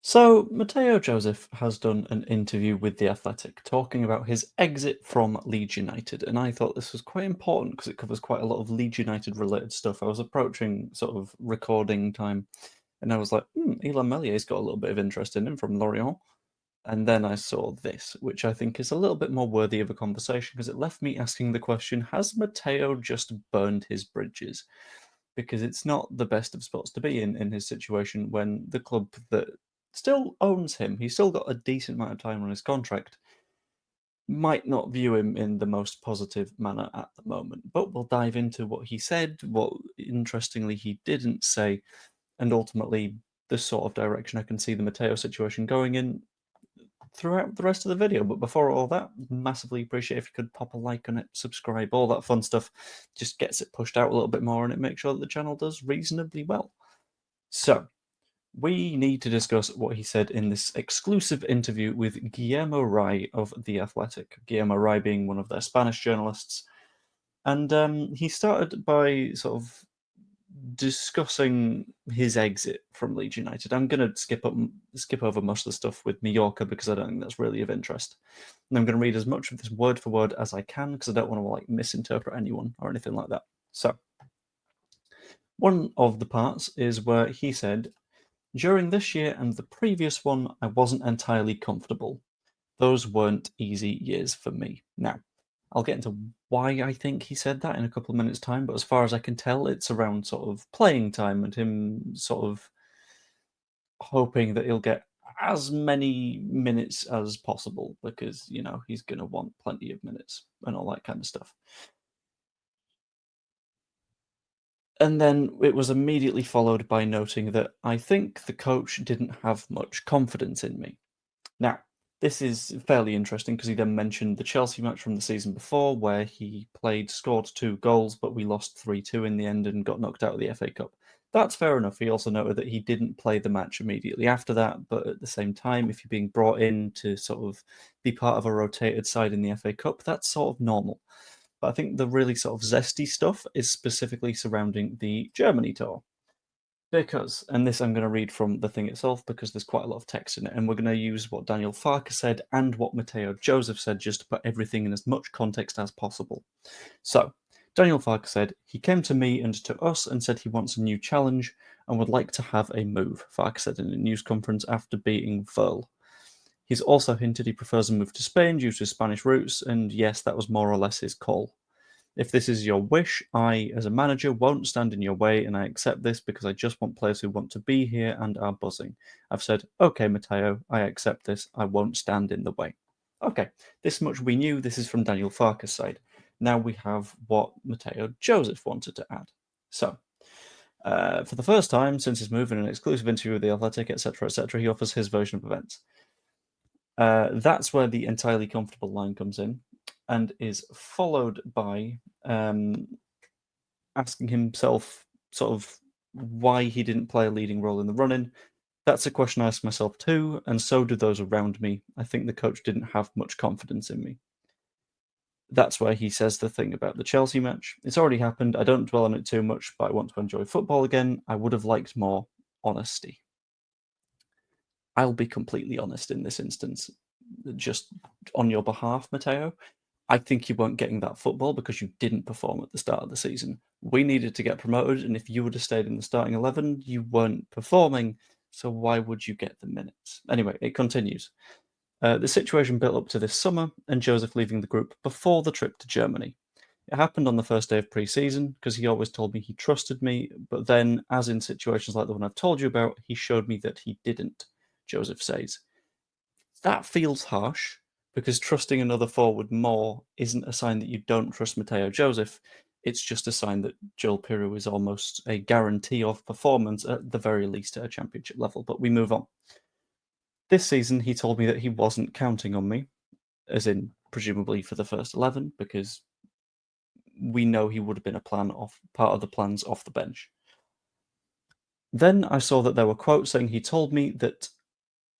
So, Mateo Joseph has done an interview with The Athletic talking about his exit from Leeds United, and I thought this was quite important because it covers quite a lot of Leeds United related stuff. I was approaching sort of recording time, and I was like, Elan Mellier's got a little bit of interest in him from Lorient. And then I saw this, which I think is a little bit more worthy of a conversation because it left me asking the question, has Mateo just burned his bridges? Because it's not the best of spots to be in his situation when the club that still owns him, he's still got a decent amount of time on his contract, might not view him in the most positive manner at the moment. But we'll dive into what he said, what interestingly he didn't say, and ultimately the sort of direction I can see the Mateo situation going in throughout the rest of the video. But before all that, massively appreciate if you could pop a like on it, subscribe, all that fun stuff. Just gets it pushed out a little bit more and it makes sure that the channel does reasonably well. So, we need to discuss what he said in this exclusive interview with Guillermo Rai of The Athletic. Guillermo Rai being one of their Spanish journalists. And he started by sort of discussing his exit from Leeds United. I'm going to skip over most of the stuff with Mallorca because I don't think that's really of interest. And I'm going to read as much of this word for word as I can because I don't want to like misinterpret anyone or anything like that. So, one of the parts is where he said, "During this year and the previous one, I wasn't entirely comfortable. Those weren't easy years for me." Now, I'll get into why I think he said that in a couple of minutes' time, but as far as I can tell, it's around sort of playing time and him sort of hoping that he'll get as many minutes as possible because, he's going to want plenty of minutes and all that kind of stuff. And then it was immediately followed by noting that I think the coach didn't have much confidence in me. Now, this is fairly interesting because he then mentioned the Chelsea match from the season before where he scored 2 goals, but we lost 3-2 in the end and got knocked out of the FA Cup. That's fair enough. He also noted that he didn't play the match immediately after that, but at the same time, if you're being brought in to sort of be part of a rotated side in the FA Cup, that's sort of normal. But I think the really sort of zesty stuff is specifically surrounding the Germany tour. Because, and this I'm going to read from the thing itself because there's quite a lot of text in it, and we're going to use what Daniel Farke said and what Mateo Joseph said just to put everything in as much context as possible. So, Daniel Farke said, "He came to me and to us and said he wants a new challenge and would like to have a move," Farke said in a news conference after beating Verl. He's also hinted he prefers a move to Spain due to his Spanish roots, and yes, that was more or less his call. "If this is your wish, I, as a manager, won't stand in your way, and I accept this because I just want players who want to be here and are buzzing. I've said, okay, Mateo, I accept this. I won't stand in the way." Okay, this much we knew. This is from Daniel Farker's side. Now we have what Mateo Joseph wanted to add. So, for the first time since his move in an exclusive interview with The Athletic, etc., he offers his version of events. That's where the entirely comfortable line comes in and is followed by asking himself sort of why he didn't play a leading role in the run-in. That's a question I ask myself too, and so do those around me. I think the coach didn't have much confidence in me. That's where he says the thing about the Chelsea match. It's already happened. I don't dwell on it too much, but I want to enjoy football again. I would have liked more honesty. I'll be completely honest in this instance, just on your behalf, Mateo. I think you weren't getting that football because you didn't perform at the start of the season. We needed to get promoted, and if you would have stayed in the starting 11, you weren't performing, so why would you get the minutes? Anyway, it continues. The situation built up to this summer, and Joseph leaving the group before the trip to Germany. It happened on the first day of pre-season because he always told me he trusted me, but then, as in situations like the one I've told you about, he showed me that he didn't, Joseph says. That feels harsh because trusting another forward more isn't a sign that you don't trust Mateo Joseph. It's just a sign that Joel Piroe is almost a guarantee of performance at the very least at a championship level. But we move on. This season, he told me that he wasn't counting on me, as in presumably for the first 11, because we know he would have been part of the plans off the bench. Then I saw that there were quotes saying he told me that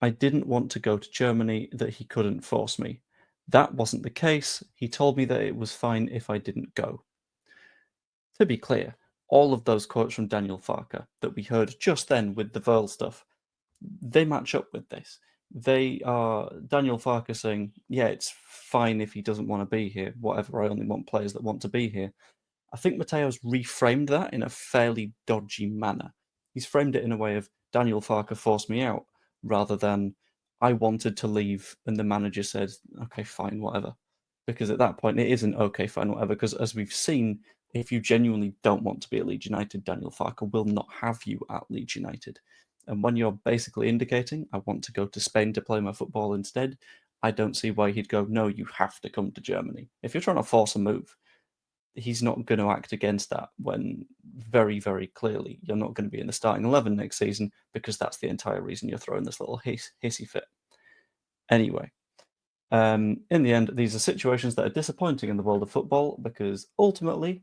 I didn't want to go to Germany, that he couldn't force me. That wasn't the case. He told me that it was fine if I didn't go. To be clear, all of those quotes from Daniel Farke that we heard just then with the Verl stuff they match up with this. They are Daniel Farke saying, yeah, it's fine if he doesn't want to be here, whatever, I only want players that want to be here. I think Mateo's reframed that in a fairly dodgy manner. He's framed it in a way of Daniel Farke forced me out, rather than I wanted to leave and the manager said, okay, fine, whatever. Because at that point, it isn't okay, fine, whatever. Because as we've seen, if you genuinely don't want to be at Leeds United, Daniel Farke will not have you at Leeds United. And when you're basically indicating, I want to go to Spain to play my football instead, I don't see why he'd go, no, you have to come to Germany. If you're trying to force a move, he's not going to act against that when very, very clearly you're not going to be in the starting 11 next season, because that's the entire reason you're throwing this little hissy fit. Anyway, in the end, these are situations that are disappointing in the world of football, because ultimately,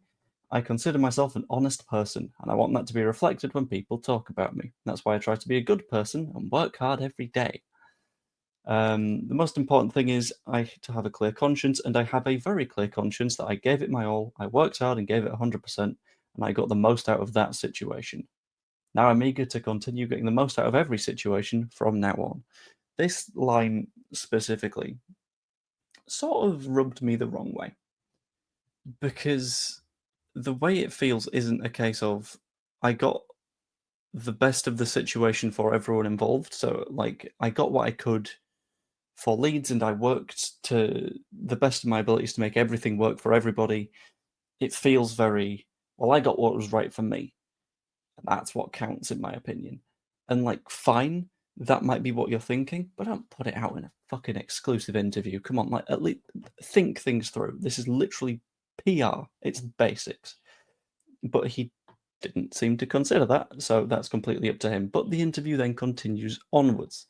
I consider myself an honest person, and I want that to be reflected when people talk about me. That's why I try to be a good person and work hard every day. The most important thing is to have a clear conscience, and I have a very clear conscience that I gave it my all, I worked hard and gave it 100%, and I got the most out of that situation. Now I'm eager to continue getting the most out of every situation from now on. This line specifically sort of rubbed me the wrong way, because the way it feels isn't a case of I got the best of the situation for everyone involved. So, like, I got what I could for Leeds, and I worked to the best of my abilities to make everything work for everybody. It feels very, well, I got what was right for me. And that's what counts, in my opinion. And, like, fine, that might be what you're thinking, but don't put it out in a fucking exclusive interview. Come on, like, at least think things through. This is literally PR, it's basics. But he didn't seem to consider that, so that's completely up to him. But the interview then continues onwards.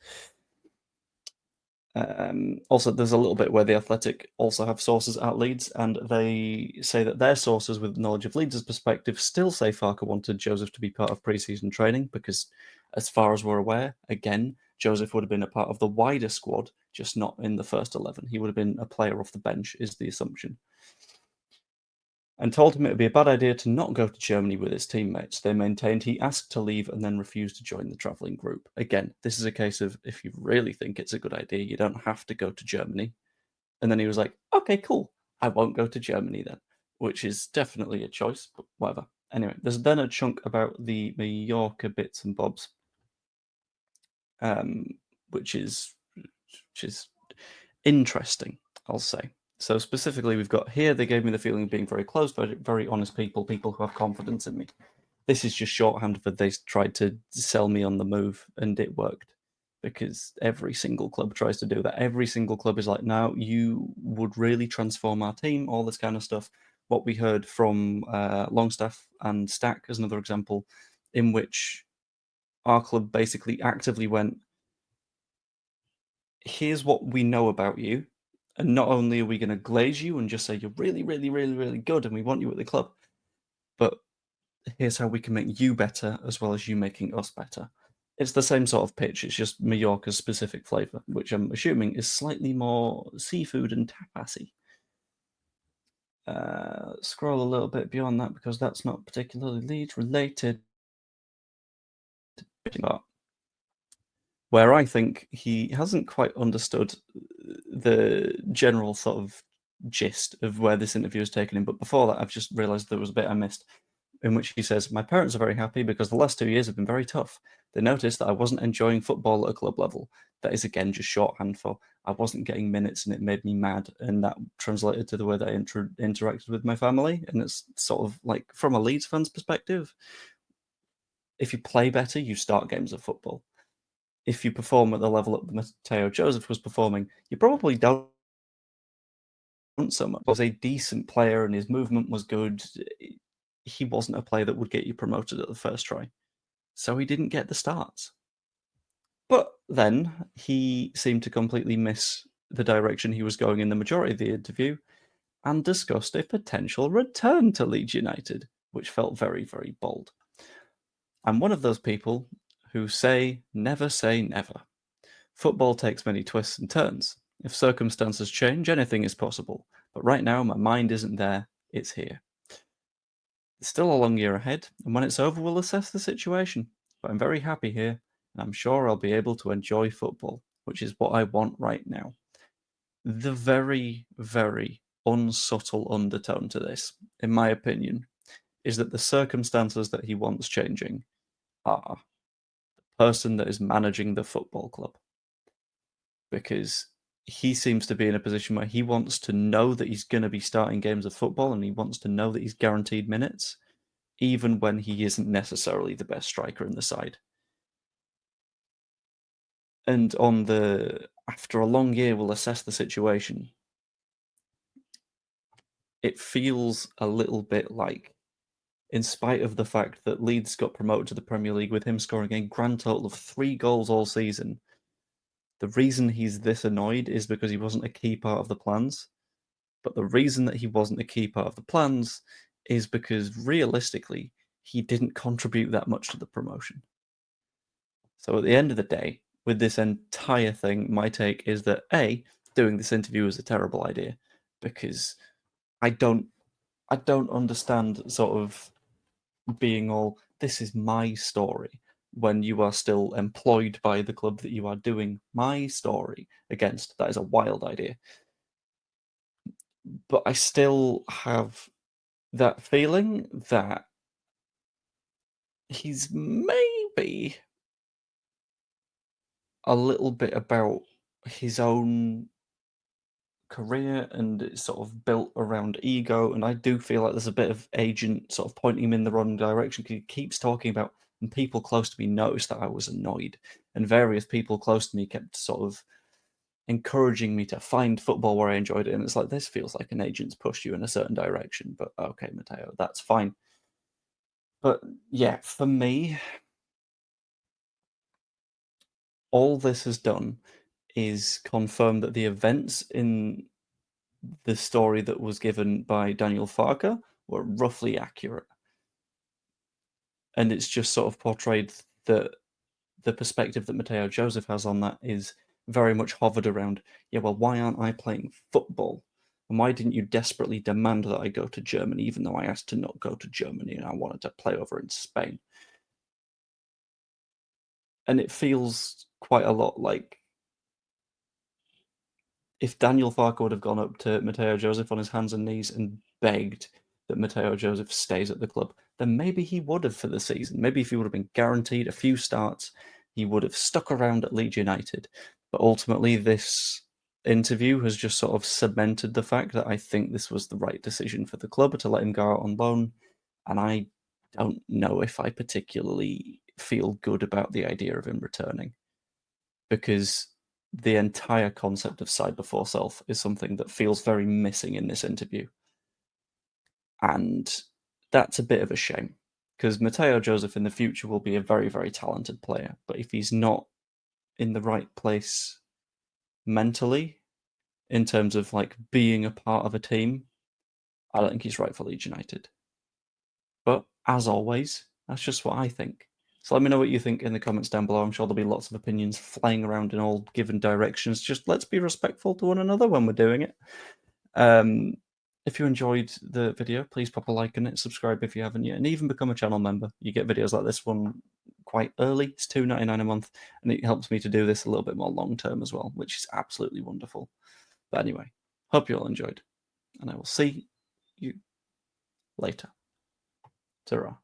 Also, there's a little bit where the Athletic also have sources at Leeds, and they say that their sources with knowledge of Leeds' perspective still say Farke wanted Joseph to be part of pre-season training, because as far as we're aware, again, Joseph would have been a part of the wider squad, just not in the first 11. He would have been a player off the bench, is the assumption. And told him it would be a bad idea to not go to Germany with his teammates. They maintained he asked to leave and then refused to join the travelling group. Again, this is a case of, if you really think it's a good idea, you don't have to go to Germany. And then he was like, okay, cool, I won't go to Germany then, which is definitely a choice, but whatever. Anyway, there's then a chunk about the Mallorca bits and bobs, which is interesting, I'll say. So specifically, we've got here, they gave me the feeling of being very close, very, very honest people who have confidence in me. This is just shorthand for they tried to sell me on the move, and it worked. Because every single club tries to do that. Every single club is like, no, you would really transform our team, all this kind of stuff. What we heard from Longstaff and Stack as another example, in which our club basically actively went, here's what we know about you, and not only are we going to glaze you and just say you're really, really, really, really good and we want you at the club, but here's how we can make you better as well as you making us better. It's the same sort of pitch, it's just Mallorca's specific flavour, which I'm assuming is slightly more seafood and tapasy. Scroll a little bit beyond that, because that's not particularly Leeds related. But where I think he hasn't quite understood the general sort of gist of where this interview has taken him. But before that, I've just realised there was a bit I missed, in which he says, my parents are very happy because the last 2 years have been very tough. They noticed that I wasn't enjoying football at a club level. That is, again, just shorthand for I wasn't getting minutes and it made me mad. And that translated to the way that I interacted with my family. And it's sort of like, from a Leeds fan's perspective, if you play better, you start games of football. If you perform at the level that Mateo Joseph was performing, you probably don't so much. He was a decent player and his movement was good. He wasn't a player that would get you promoted at the first try. So he didn't get the starts. But then he seemed to completely miss the direction he was going in the majority of the interview, and discussed a potential return to Leeds United, which felt very, very bold. I'm one of those people who say never say never. Football takes many twists and turns. If circumstances change, anything is possible. But right now, my mind isn't there, it's here. It's still a long year ahead, and when it's over, we'll assess the situation. But I'm very happy here, and I'm sure I'll be able to enjoy football, which is what I want right now. The very, very unsubtle undertone to this, in my opinion, is that the circumstances that he wants changing are the person that is managing the football club. Because he seems to be in a position where he wants to know that he's going to be starting games of football and he wants to know that he's guaranteed minutes, even when he isn't necessarily the best striker in the side. And after a long year, we'll assess the situation. It feels a little bit like, in spite of the fact that Leeds got promoted to the Premier League with him scoring a grand total of 3 goals all season, the reason he's this annoyed is because he wasn't a key part of the plans. But the reason that he wasn't a key part of the plans is because realistically, he didn't contribute that much to the promotion. So at the end of the day, with this entire thing, my take is that A, doing this interview was a terrible idea because I don't understand sort of being all, this is my story, when you are still employed by the club that you are doing my story against. That is a wild idea. But I still have that feeling that he's maybe a little bit about his own career and it's sort of built around ego. And I do feel like there's a bit of agent sort of pointing him in the wrong direction because he keeps talking about, and people close to me noticed that I was annoyed, and various people close to me kept sort of encouraging me to find football where I enjoyed it. And it's like, this feels like an agent's pushed you in a certain direction, but okay, Mateo, that's fine. But yeah, for me, all this has done is confirm that the events in the story that was given by Daniel Farke were roughly accurate. And it's just sort of portrayed that the perspective that Mateo Joseph has on that is very much hovered around, yeah, well, why aren't I playing football? And why didn't you desperately demand that I go to Germany, even though I asked to not go to Germany and I wanted to play over in Spain? And it feels quite a lot like if Daniel Farke would have gone up to Mateo Joseph on his hands and knees and begged that Mateo Joseph stays at the club, then maybe he would have for the season. Maybe if he would have been guaranteed a few starts, he would have stuck around at Leeds United. But ultimately, this interview has just sort of cemented the fact that I think this was the right decision for the club to let him go out on loan. And I don't know if I particularly feel good about the idea of him returning because the entire concept of side before self is something that feels very missing in this interview. And that's a bit of a shame because Mateo Joseph in the future will be a very, very talented player. But if he's not in the right place mentally, in terms of like being a part of a team, I don't think he's right for Leeds United. But as always, that's just what I think. So let me know what you think in the comments down below. I'm sure there'll be lots of opinions flying around in all given directions. Just let's be respectful to one another when we're doing it. If you enjoyed the video, please pop a like on it, subscribe if you haven't yet, and even become a channel member. You get videos like this one quite early. It's $2.99 a month, and it helps me to do this a little bit more long term as well, which is absolutely wonderful. But anyway, hope you all enjoyed, and I will see you later. Ta-ra.